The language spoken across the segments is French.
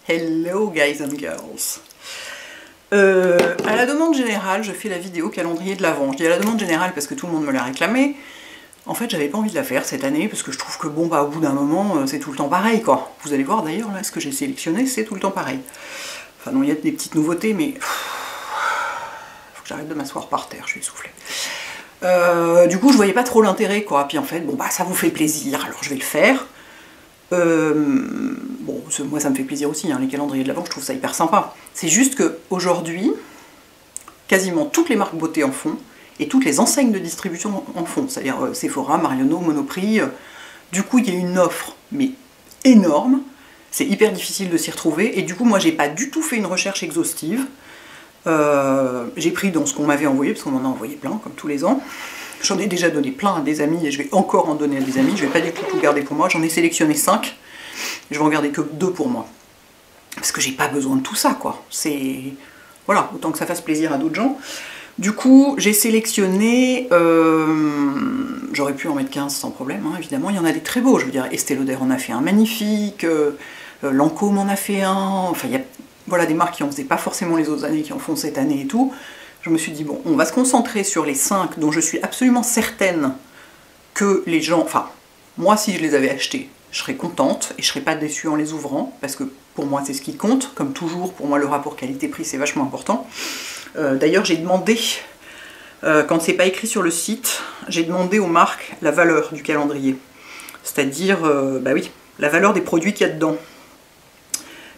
Hello guys and girls. À la demande générale, je fais la vidéo calendrier de l'Avent. Je dis à la demande générale parce que tout le monde me l'a réclamé. En fait, j'avais pas envie de la faire cette année parce que je trouve que bon, bah au bout d'un moment, c'est tout le temps pareil quoi. Vous allez voir d'ailleurs, là, ce que j'ai sélectionné, c'est tout le temps pareil. Enfin non, il y a des petites nouveautés, mais faut que j'arrête de m'asseoir par terre, je suis essoufflée. Du coup, je voyais pas trop l'intérêt quoi. Puis en fait, bon bah ça vous fait plaisir, alors je vais le faire. Bon, moi ça me fait plaisir aussi, hein, les calendriers de l'Avent, je trouve ça hyper sympa. C'est juste qu'aujourd'hui, quasiment toutes les marques beauté en font, et toutes les enseignes de distribution en font, c'est-à-dire Sephora, Marionneau, Monoprix. Du coup, il y a une offre, mais énorme, c'est hyper difficile de s'y retrouver, et du coup, moi j'ai pas du tout fait une recherche exhaustive. J'ai pris dans ce qu'on m'avait envoyé, parce qu'on m'en a envoyé plein, comme tous les ans. J'en ai déjà donné plein à des amis et je vais encore en donner à des amis. Je vais pas du tout garder pour moi. J'en ai sélectionné 5. Je vais en garder que 2 pour moi. Parce que j'ai pas besoin de tout ça, quoi. C'est... Voilà, autant que ça fasse plaisir à d'autres gens. Du coup, j'ai sélectionné... J'aurais pu en mettre 15 sans problème, hein, évidemment. Il y en a des très beaux, je veux dire. Estée Lauder en a fait un magnifique. Lancôme en a fait un. Enfin, il y a voilà, des marques qui en faisaient pas forcément les autres années, qui en font cette année et tout. Je me suis dit, bon, on va se concentrer sur les 5 dont je suis absolument certaine que les gens... Enfin, moi, si je les avais achetés, je serais contente et je serais pas déçue en les ouvrant, parce que pour moi, c'est ce qui compte. Comme toujours, pour moi, le rapport qualité-prix, c'est vachement important. D'ailleurs, j'ai demandé, quand c'est pas écrit sur le site, j'ai demandé aux marques la valeur du calendrier. C'est-à-dire, bah oui, la valeur des produits qu'il y a dedans.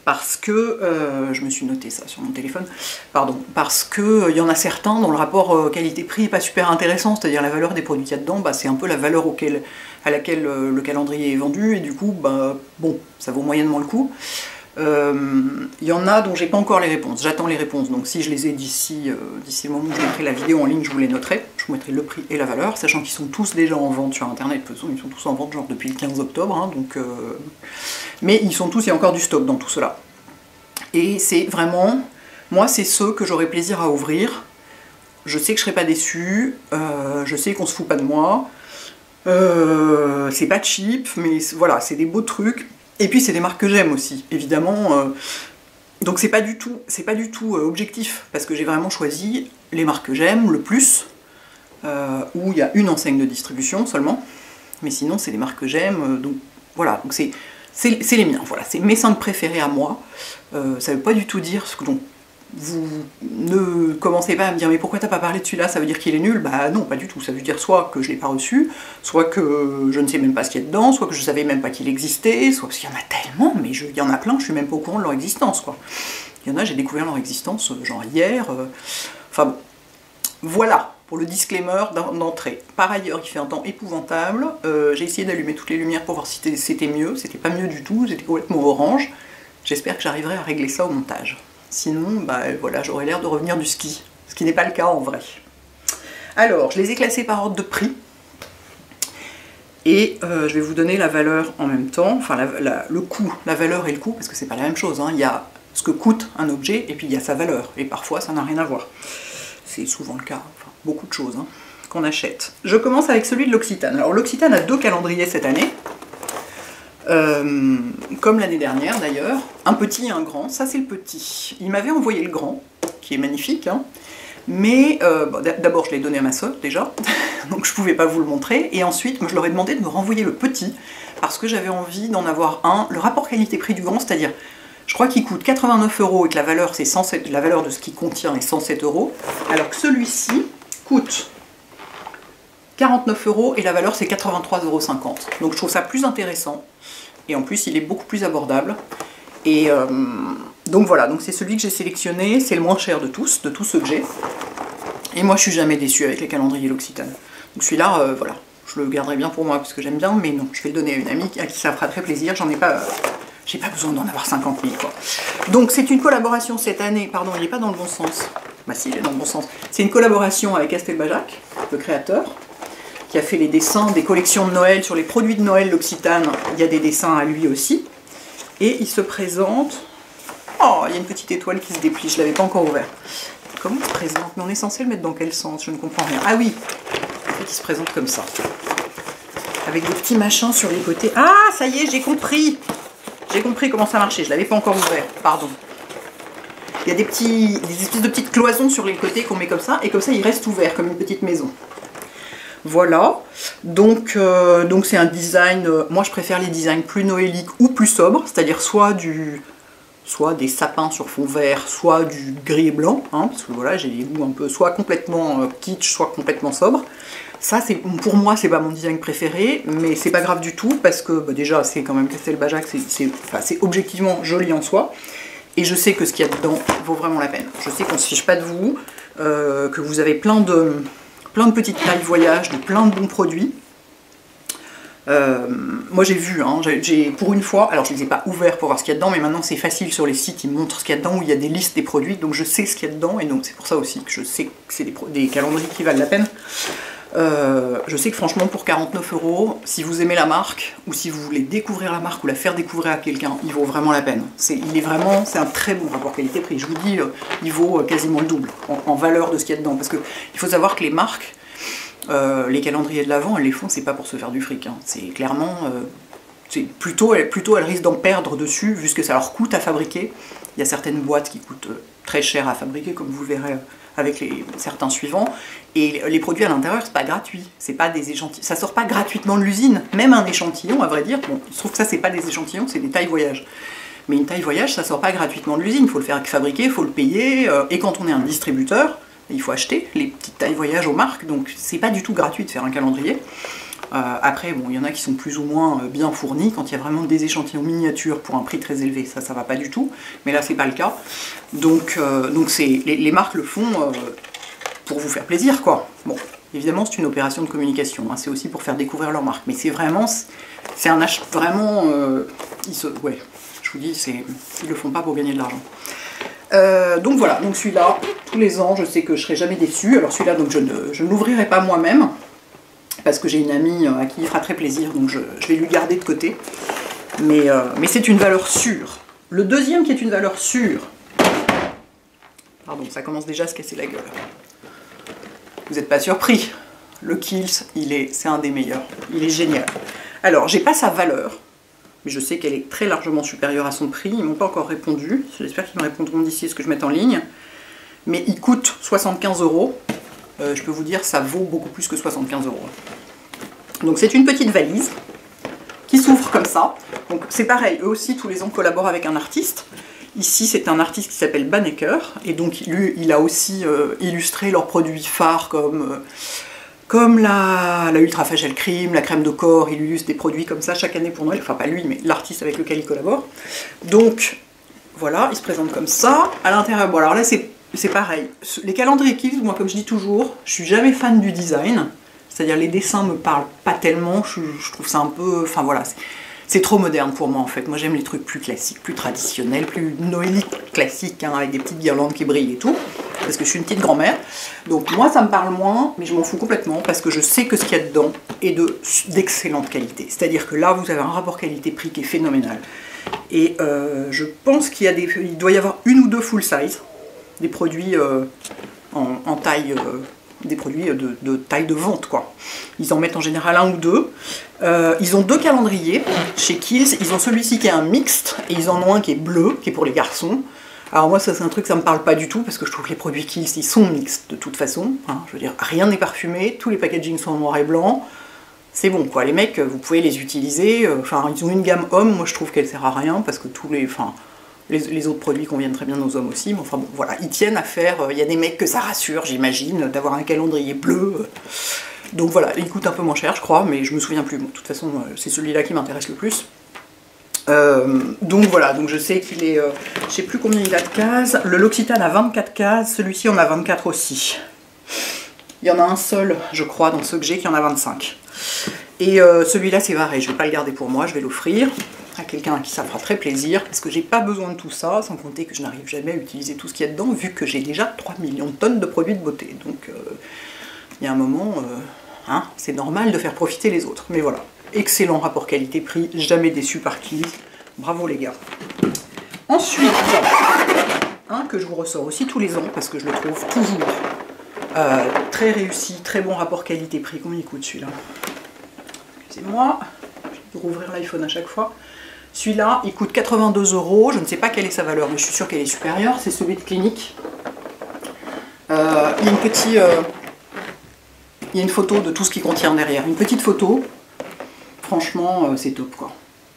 Parce que, je me suis noté ça sur mon téléphone, pardon, parce que il y en a certains dont le rapport qualité-prix n'est pas super intéressant, c'est-à-dire la valeur des produits qu'il y a dedans, bah, c'est un peu la valeur à laquelle le calendrier est vendu, et du coup, bah, bon, ça vaut moyennement le coup. Il y en a dont j'ai pas encore les réponses, j'attends les réponses, donc si je les ai d'ici le moment où je mettrai la vidéo en ligne, je vous les noterai, je vous mettrai le prix et la valeur, sachant qu'ils sont tous déjà en vente sur internet, ils sont tous en vente genre depuis le 15 octobre, hein, donc, mais ils sont tous, il y a encore du stock dans tout cela. Et c'est vraiment, moi c'est ceux que j'aurai plaisir à ouvrir, je sais que je serai pas déçue, je sais qu'on se fout pas de moi, c'est pas cheap, mais voilà, c'est des beaux trucs. Et puis c'est des marques que j'aime aussi, évidemment. Donc c'est pas du tout objectif, parce que j'ai vraiment choisi les marques que j'aime le plus, où il y a une enseigne de distribution seulement, mais sinon c'est des marques que j'aime, donc voilà, donc c'est les miens, voilà, c'est mes 5 préférés à moi. Ça veut pas du tout dire ce que donc vous ne commencez pas à me dire mais pourquoi t'as pas parlé de celui-là, ça veut dire qu'il est nul? Bah non, pas du tout, ça veut dire soit que je l'ai pas reçu, soit que je ne sais même pas ce qu'il y a dedans, soit que je savais même pas qu'il existait, soit parce qu'il y en a tellement, mais il y en a plein, je suis même pas au courant de leur existence, quoi. Il y en a, j'ai découvert leur existence genre hier, enfin bon. Voilà pour le disclaimer d'entrée. Par ailleurs, il fait un temps épouvantable, j'ai essayé d'allumer toutes les lumières pour voir si c'était mieux, c'était pas mieux du tout, c'était complètement orange. J'espère que j'arriverai à régler ça au montage. Sinon, bah voilà, j'aurais l'air de revenir du ski, ce qui n'est pas le cas en vrai. Alors, je les ai classés par ordre de prix. Et je vais vous donner la valeur en même temps, enfin le coût, la valeur et le coût, parce que c'est pas la même chose, hein. Il y a ce que coûte un objet et puis il y a sa valeur, et parfois ça n'a rien à voir. C'est souvent le cas, enfin beaucoup de choses hein, qu'on achète. Je commence avec celui de l'Occitane. Alors l'Occitane a 2 calendriers cette année. Comme l'année dernière d'ailleurs, un petit et un grand, ça c'est le petit. Il m'avait envoyé le grand, qui est magnifique, hein, mais bon, d'abord je l'ai donné à ma soeur déjà, donc je pouvais pas vous le montrer, et ensuite je leur ai demandé de me renvoyer le petit, parce que j'avais envie d'en avoir un, le rapport qualité-prix du grand, c'est-à-dire, je crois qu'il coûte 89 € et que la valeur, c'est 107, la valeur de ce qu'il contient est 107 €, alors que celui-ci coûte 49 € et la valeur c'est 83,50 €. Donc je trouve ça plus intéressant. Et en plus il est beaucoup plus abordable. Et donc voilà, donc c'est celui que j'ai sélectionné, c'est le moins cher de tous ceux que j'ai. Et moi je suis jamais déçue avec les calendriers l'Occitane. Donc celui-là, voilà, je le garderai bien pour moi parce que j'aime bien, mais non, je vais le donner à une amie à qui ça fera très plaisir, j'en ai pas... j'ai pas besoin d'en avoir 50 000 quoi. Donc c'est une collaboration cette année, pardon, il n'est pas dans le bon sens. Bah si, il est dans le bon sens. C'est une collaboration avec Castelbajac, le créateur, qui a fait les dessins des collections de Noël, sur les produits de Noël l'Occitane, il y a des dessins à lui aussi. Et il se présente... Oh, il y a une petite étoile qui se déplie, je ne l'avais pas encore ouvert. Comment il se présente? Mais on est censé le mettre dans quel sens? Je ne comprends rien. Ah oui, en fait, il se présente comme ça. Avec des petits machins sur les côtés. Ah, ça y est, j'ai compris! j'ai compris comment ça marchait, je l'avais pas encore ouvert, pardon. Il y a des espèces de petites cloisons sur les côtés qu'on met comme ça, et comme ça il reste ouvert, comme une petite maison. Voilà, donc c'est un design, moi je préfère les designs plus noéliques ou plus sobres, c'est-à-dire soit des sapins sur fond vert, soit du gris et blanc, hein, parce que voilà, j'ai des goûts un peu soit complètement kitsch, soit complètement sobre. Ça, pour moi, c'est pas mon design préféré, mais c'est pas grave du tout, parce que bah, déjà, c'est quand même Castelbajac, c'est objectivement joli en soi, et je sais que ce qu'il y a dedans vaut vraiment la peine. Je sais qu'on se fiche pas de vous, que vous avez plein de petites tailles voyage, de plein de bons produits. Moi j'ai vu, hein, pour une fois, alors je ne les ai pas ouverts pour voir ce qu'il y a dedans, mais maintenant c'est facile sur les sites, ils montrent ce qu'il y a dedans, où il y a des listes des produits, donc je sais ce qu'il y a dedans, et donc c'est pour ça aussi que je sais que c'est des calendriers qui valent la peine. Je sais que franchement pour 49 €, si vous aimez la marque, ou si vous voulez découvrir la marque, ou la faire découvrir à quelqu'un, il vaut vraiment la peine. C'est un très bon rapport qualité-prix, je vous dis, il vaut quasiment le double en valeur de ce qu'il y a dedans, parce qu'il faut savoir que les marques, les calendriers de l'Avent, elles les font, c'est pas pour se faire du fric, hein. C'est clairement, plutôt elles risquent d'en perdre dessus, vu ce que ça leur coûte à fabriquer. Il y a certaines boîtes qui coûtent très cher à fabriquer, comme vous verrez avec certains suivants, et les produits à l'intérieur, c'est pas gratuit, c'est pas des échantillons, ça sort pas gratuitement de l'usine, même un échantillon, à vrai dire, bon, il se trouve que ça c'est pas des échantillons, c'est des tailles voyage. Mais une taille voyage, ça sort pas gratuitement de l'usine, il faut le faire fabriquer, il faut le payer, et quand on est un distributeur, il faut acheter les petites tailles voyage aux marques, donc c'est pas du tout gratuit de faire un calendrier. Après, bon, il y en a qui sont plus ou moins bien fournis, quand il y a vraiment des échantillons miniatures pour un prix très élevé, ça va pas du tout, mais là c'est pas le cas. Donc les marques le font pour vous faire plaisir, quoi. Bon, évidemment c'est une opération de communication, hein, c'est aussi pour faire découvrir leur marque, mais c'est un achat vraiment, ouais, je vous dis, ils le font pas pour gagner de l'argent. Donc voilà, donc celui-là, tous les ans, je sais que je serai jamais déçue. Alors celui-là, donc je ne l'ouvrirai pas moi-même, parce que j'ai une amie à qui il fera très plaisir, donc je vais lui garder de côté. Mais c'est une valeur sûre. Le deuxième qui est une valeur sûre, pardon, ça commence déjà à se casser la gueule. Vous n'êtes pas surpris, le Kiehl's, c'est un des meilleurs, il est génial. Alors, j'ai pas sa valeur, mais je sais qu'elle est très largement supérieure à son prix. Ils m'ont pas encore répondu, j'espère qu'ils me répondront d'ici ce que je mette en ligne. Mais il coûte 75 €. Je peux vous dire, ça vaut beaucoup plus que 75 €. Donc c'est une petite valise qui s'ouvre comme ça. Donc c'est pareil, eux aussi tous les ans collaborent avec un artiste. Ici c'est un artiste qui s'appelle Banneker, et donc lui il a aussi illustré leurs produits phares comme la Ultra Facial Cream, la crème de corps. Il illustre des produits comme ça chaque année pour Noël, enfin pas lui, mais l'artiste avec lequel il collabore. Donc voilà, il se présente comme ça. À l'intérieur, bon alors là c'est pareil. Les calendriers Kiehl's, moi comme je dis toujours, je suis jamais fan du design, c'est-à-dire les dessins me parlent pas tellement, je trouve ça un peu, enfin voilà, c'est trop moderne pour moi en fait. Moi j'aime les trucs plus classiques, plus traditionnels, plus noéliques classiques, hein, avec des petites guirlandes qui brillent et tout, parce que je suis une petite grand-mère. Donc moi ça me parle moins, mais je m'en fous complètement, parce que je sais que ce qu'il y a dedans est d'excellente qualité. C'est-à-dire que là vous avez un rapport qualité-prix qui est phénoménal. Et je pense il doit y avoir une ou deux full size, des produits en taille, des produits de taille de vente, quoi. Ils en mettent en général un ou deux. Ils ont deux calendriers chez Kiehl's. Ils ont celui-ci qui est un mixte, et ils en ont un qui est bleu, qui est pour les garçons. Alors moi ça c'est un truc, ça me parle pas du tout, parce que je trouve que les produits Kiehl's, ils sont mixtes de toute façon, hein. Je veux dire, rien n'est parfumé, tous les packagings sont en noir et blanc. C'est bon, quoi. Les mecs, vous pouvez les utiliser. Enfin, ils ont une gamme homme, moi je trouve qu'elle sert à rien, parce que les autres produits conviennent très bien aux hommes aussi, mais enfin bon, voilà, ils tiennent à faire. Il y a des mecs que ça rassure, j'imagine, d'avoir un calendrier bleu. Donc voilà, il coûte un peu moins cher, je crois, mais je me souviens plus. Bon, de toute façon, c'est celui-là qui m'intéresse le plus. Donc voilà, donc je sais qu'il est. Je sais plus combien il a de cases. Le L'Occitane a 24 cases, celui-ci en a 24 aussi. Il y en a un seul, je crois, dans ceux que j'ai, qui en a 25. Et celui-là, c'est pareil, je ne vais pas le garder pour moi, je vais l'offrir à quelqu'un à qui ça fera très plaisir, parce que j'ai pas besoin de tout ça, sans compter que je n'arrive jamais à utiliser tout ce qu'il y a dedans, vu que j'ai déjà 3 millions de tonnes de produits de beauté. Donc il y a un moment, hein, c'est normal de faire profiter les autres. Mais voilà, excellent rapport qualité-prix, jamais déçu par Kiehl's. Bravo les gars. Ensuite, un que je vous ressors aussi tous les ans, parce que je le trouve toujours très réussi, très bon rapport qualité-prix. Combien il coûte celui-là? Excusez-moi, je vais rouvrir l'iPhone à chaque fois. Celui-là, il coûte 82 €. Je ne sais pas quelle est sa valeur, mais je suis sûre qu'elle est supérieure. C'est celui de Clinique. Il y a il y a une photo de tout ce qu'il contient derrière. Une petite photo. Franchement, c'est top, quoi.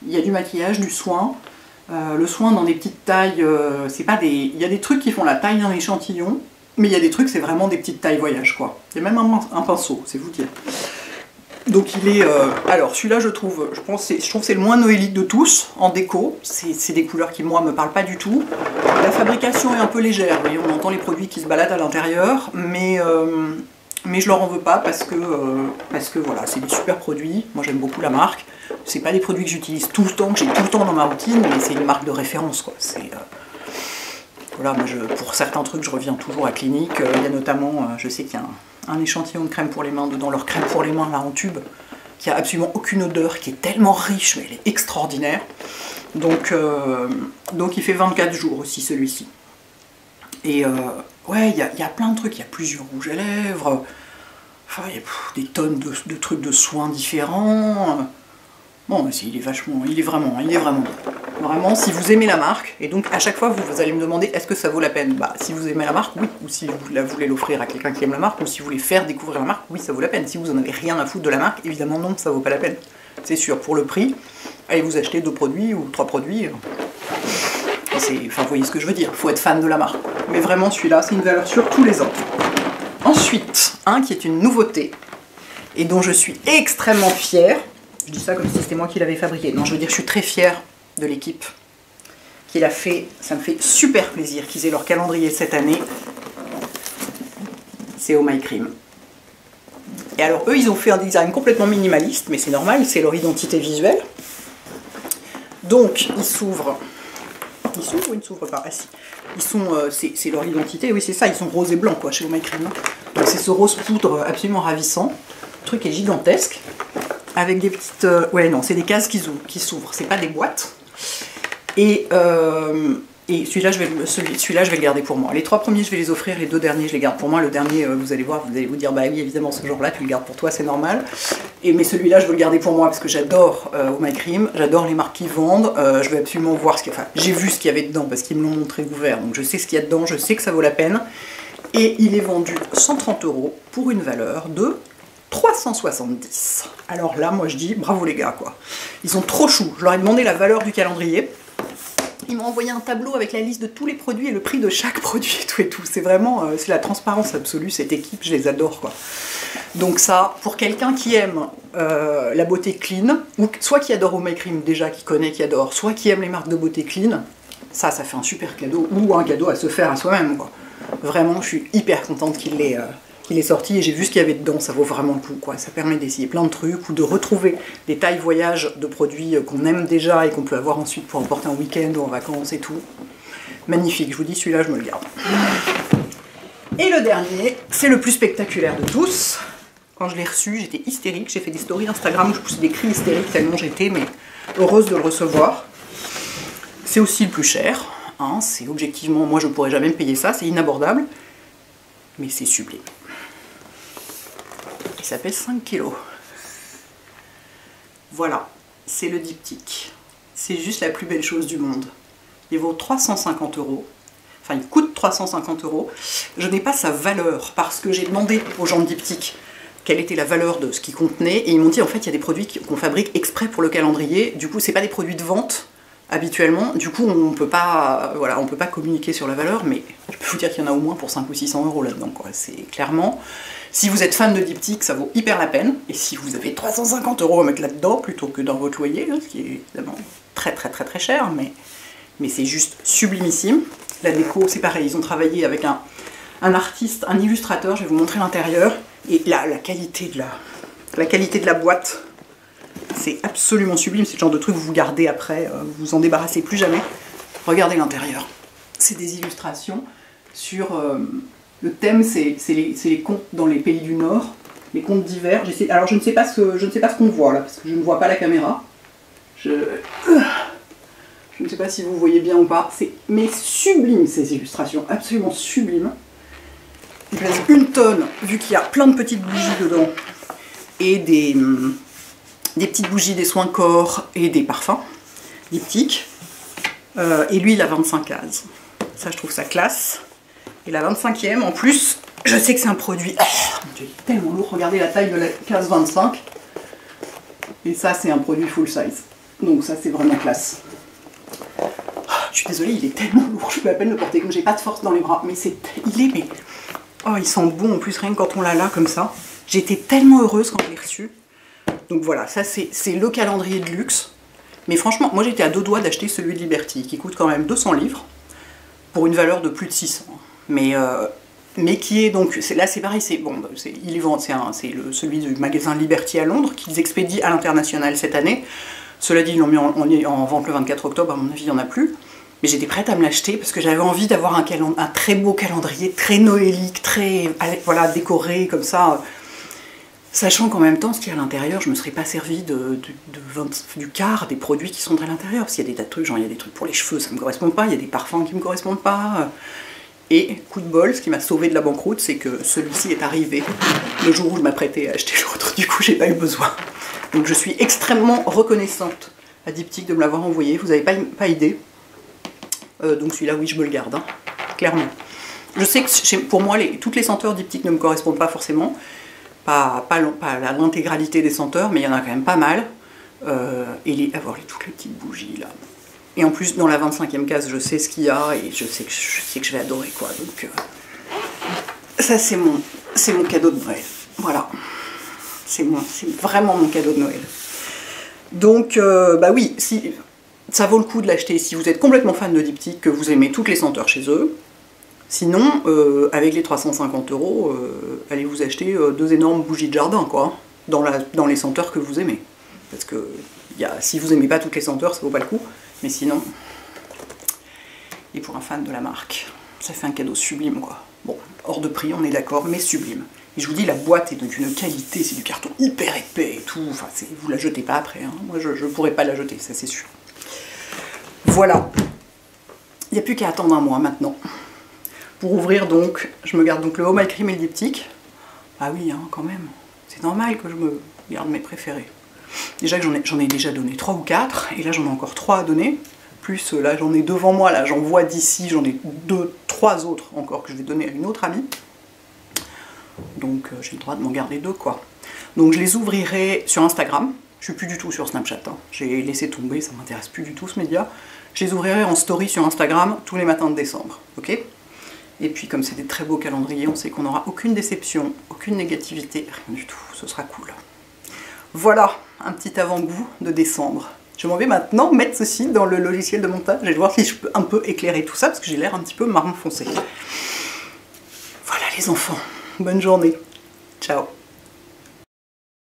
Il y a du maquillage, du soin. Le soin dans des petites tailles, c'est pas des... Il y a des trucs qui font la taille d'un échantillon, mais il y a des trucs, c'est vraiment des petites tailles voyage, quoi. Il y a même un pinceau, c'est vous dire. Donc il est... alors celui-là, je trouve que c'est le moins noélique de tous, en déco. C'est des couleurs qui, moi, me parlent pas du tout. La fabrication est un peu légère, vous voyez, on entend les produits qui se baladent à l'intérieur, mais je leur en veux pas parce que voilà, c'est des super produits. Moi, j'aime beaucoup la marque. C'est pas des produits que j'utilise tout le temps, que j'ai tout le temps dans ma routine, mais c'est une marque de référence, quoi. Voilà, moi pour certains trucs, je reviens toujours à Clinique. Il y a notamment, je sais qu'il y a un échantillon de crème pour les mains dedans, leur crème pour les mains là en tube, qui a absolument aucune odeur, qui est tellement riche, mais elle est extraordinaire. Donc il fait 24 jours aussi, celui-ci. Et ouais, il y a plein de trucs, il y a plusieurs rouges à lèvres, enfin, il y a des tonnes de trucs de soins différents. Bon, il est vraiment bon. Vraiment, si vous aimez la marque, et donc à chaque fois vous allez me demander est-ce que ça vaut la peine. Bah, si vous aimez la marque, oui, ou si vous voulez l'offrir à quelqu'un qui aime la marque, ou si vous voulez faire découvrir la marque, oui, ça vaut la peine. Si vous en avez rien à foutre de la marque, évidemment non, ça vaut pas la peine. C'est sûr, pour le prix, allez vous acheter 2 produits ou 3 produits. Enfin, vous voyez ce que je veux dire, faut être fan de la marque. Mais vraiment, celui-là, c'est une valeur sûre tous les ans. Ensuite, un qui est une nouveauté, et dont je suis extrêmement fière. Je dis ça comme si c'était moi qui l'avais fabriqué. Non, je veux dire, je suis très fière de l'équipe qui l'a fait. Ça me fait super plaisir qu'ils aient leur calendrier cette année. C'est Oh My Cream. Et alors, eux, ils ont fait un design complètement minimaliste, mais c'est normal, c'est leur identité visuelle. Donc, ils s'ouvrent. Ils s'ouvrent ou ils ne s'ouvrent pas? Ah si. Ils sont, c'est leur identité, oui, c'est ça, ils sont rose et blanc, quoi, chez Oh My Cream. Donc, c'est ce rose poudre absolument ravissant. Le truc est gigantesque. Avec des petites... ouais, non, c'est des cases qui s'ouvrent, c'est pas des boîtes. Et celui-là, je vais le garder pour moi. Les 3 premiers, je vais les offrir, les 2 derniers, je les garde pour moi. Le dernier, vous allez voir, vous allez vous dire, bah oui, évidemment, ce genre-là, tu le gardes pour toi, c'est normal. Mais celui-là, je veux le garder pour moi parce que j'adore Oh My Cream, j'adore les marques qui vendent. Je vais absolument voir ce qu'il y a... Enfin, j'ai vu ce qu'il y avait dedans parce qu'ils me l'ont montré ouvert, donc je sais ce qu'il y a dedans, je sais que ça vaut la peine. Et il est vendu 130 € pour une valeur de 370. Alors là, moi je dis bravo les gars, quoi. Ils sont trop choux. Je leur ai demandé la valeur du calendrier. Ils m'ont envoyé un tableau avec la liste de tous les produits et le prix de chaque produit et tout. C'est vraiment, c'est la transparence absolue, cette équipe, je les adore, quoi. Donc ça, pour quelqu'un qui aime la beauté clean, ou soit qui adore Oh My Cream déjà, qui connaît, qui adore, soit qui aime les marques de beauté clean, ça fait un super cadeau, ou un cadeau à se faire à soi-même, quoi. Vraiment, je suis hyper contente qu'il est sorti et j'ai vu ce qu'il y avait dedans, ça vaut vraiment le coup, quoi. Ça permet d'essayer plein de trucs ou de retrouver des tailles voyage de produits qu'on aime déjà et qu'on peut avoir ensuite pour emporter en week-end ou en vacances et tout. Magnifique, je vous dis, celui-là je me le garde. Et le dernier, c'est le plus spectaculaire de tous. Quand je l'ai reçu, j'étais hystérique, j'ai fait des stories Instagram, je poussais des cris hystériques tellement j'étais, mais heureuse de le recevoir. C'est aussi le plus cher, hein, c'est objectivement, moi je pourrais jamais me payer ça, c'est inabordable, mais c'est sublime. Il s'appelle 5 kg. Voilà, c'est le diptyque. C'est juste la plus belle chose du monde. Il vaut 350 €. Enfin, il coûte 350 €. Je n'ai pas sa valeur parce que j'ai demandé aux gens de diptyque quelle était la valeur de ce qu'il contenait et ils m'ont dit en fait il y a des produits qu'on fabrique exprès pour le calendrier. Du coup, c'est pas des produits de vente habituellement. Du coup, on peut pas, voilà, on peut pas communiquer sur la valeur, mais je peux vous dire qu'il y en a au moins pour 500 ou 600 € là-dedans, quoi. C'est clairement. Si vous êtes fan de diptyque, ça vaut hyper la peine. Et si vous avez 350 € à mettre là-dedans, plutôt que dans votre loyer, ce qui est évidemment très cher, mais c'est juste sublimissime. La déco, c'est pareil, ils ont travaillé avec un artiste, un illustrateur, je vais vous montrer l'intérieur. Et la qualité de la boîte, c'est absolument sublime. C'est le genre de truc que vous gardez après, vous vous en débarrassez plus jamais. Regardez l'intérieur. C'est des illustrations sur... le thème, c'est les contes dans les pays du Nord, les contes d'hiver. Alors je ne sais pas ce qu'on voit là, parce que je ne vois pas la caméra. Je ne sais pas si vous voyez bien ou pas. Mais sublime ces illustrations, absolument sublime. Il pèse 1 tonne, vu qu'il y a plein de petites bougies dedans, et des petites bougies des soins corps et des parfums. diptyque. Et lui, il a 25 cases. Ça, je trouve ça classe. Et la 25e, en plus, je sais que c'est un produit... Oh, mon Dieu, il est tellement lourd. Regardez la taille de la case 25. Et ça, c'est un produit full size. Donc ça, c'est vraiment classe. Oh, je suis désolée, il est tellement lourd. Je peux à peine le porter, comme j'ai pas de force dans les bras. Mais mais... Oh, il sent bon, en plus, rien que quand on l'a là, comme ça. J'étais tellement heureuse quand je l'ai reçu. Donc voilà, ça, c'est le calendrier de luxe. Mais franchement, moi j'étais à 2 doigts d'acheter celui de Liberty, qui coûte quand même 200 livres, pour une valeur de plus de 600. Mais qui est donc, là c'est pareil, c'est celui du magasin Liberty à Londres, qu'ils expédient à l'international cette année. Cela dit, ils l'ont mis en vente le 24 octobre, à mon avis il n'y en a plus. Mais j'étais prête à me l'acheter, parce que j'avais envie d'avoir un très beau calendrier, très noélique, très voilà, décoré, comme ça. Sachant qu'en même temps, ce qu'il y a à l'intérieur, je ne me serais pas servi du quart des produits qui sont à l'intérieur. Parce qu'il y a des tas de trucs, genre il y a des trucs pour les cheveux, ça ne me correspond pas, il y a des parfums qui ne me correspondent pas. Et coup de bol, ce qui m'a sauvé de la banqueroute, c'est que celui-ci est arrivé le jour où je m'apprêtais à acheter l'autre. Du coup, j'ai pas eu besoin. Donc je suis extrêmement reconnaissante à Diptyque de me l'avoir envoyé. Vous n'avez pas idée. Donc celui-là, oui, je me le garde, hein, clairement. Je sais que pour moi, toutes les senteurs Diptyque ne me correspondent pas forcément. Pas l'intégralité des senteurs, mais il y en a quand même pas mal. Et toutes les petites bougies là. Et en plus, dans la 25e case, je sais ce qu'il y a et je sais que je vais adorer quoi. Donc ça, c'est mon cadeau de Noël. Voilà. C'est vraiment mon cadeau de Noël. Donc, bah oui, ça vaut le coup de l'acheter si vous êtes complètement fan de Diptyque, que vous aimez toutes les senteurs chez eux. Sinon, avec les 350 €, allez vous acheter 2 énormes bougies de jardin, quoi, dans les senteurs que vous aimez. Parce que si vous n'aimez pas toutes les senteurs, ça vaut pas le coup. Mais sinon, et pour un fan de la marque, ça fait un cadeau sublime, quoi. Bon, hors de prix, on est d'accord, mais sublime. Et je vous dis, la boîte est d'une qualité, c'est du carton hyper épais et tout. Enfin, vous la jetez pas après, hein. Moi, je pourrais pas la jeter, ça c'est sûr. Voilà. Il n'y a plus qu'à attendre un mois maintenant. Pour ouvrir donc, je me garde donc le Home Eye Cream et le Diptyque. Ah oui, hein, quand même. C'est normal que je me garde mes préférés. Déjà que j'en ai déjà donné 3 ou 4, et là j'en ai encore 3 à donner. Plus là j'en ai devant moi, là j'en vois d'ici, j'en ai 3 autres encore que je vais donner à une autre amie. Donc j'ai le droit de m'en garder 2 quoi. Donc je les ouvrirai sur Instagram. Je suis plus du tout sur Snapchat, hein. J'ai laissé tomber, ça m'intéresse plus du tout ce média. Je les ouvrirai en story sur Instagram tous les matins de décembre, ok? Et puis comme c'est des très beaux calendriers, on sait qu'on n'aura aucune déception, aucune négativité, rien du tout, ce sera cool. Voilà, un petit avant-goût de décembre. Je m'en vais maintenant mettre ceci dans le logiciel de montage et voir si je peux un peu éclairer tout ça, parce que j'ai l'air un petit peu marron foncé. Voilà les enfants, bonne journée, ciao.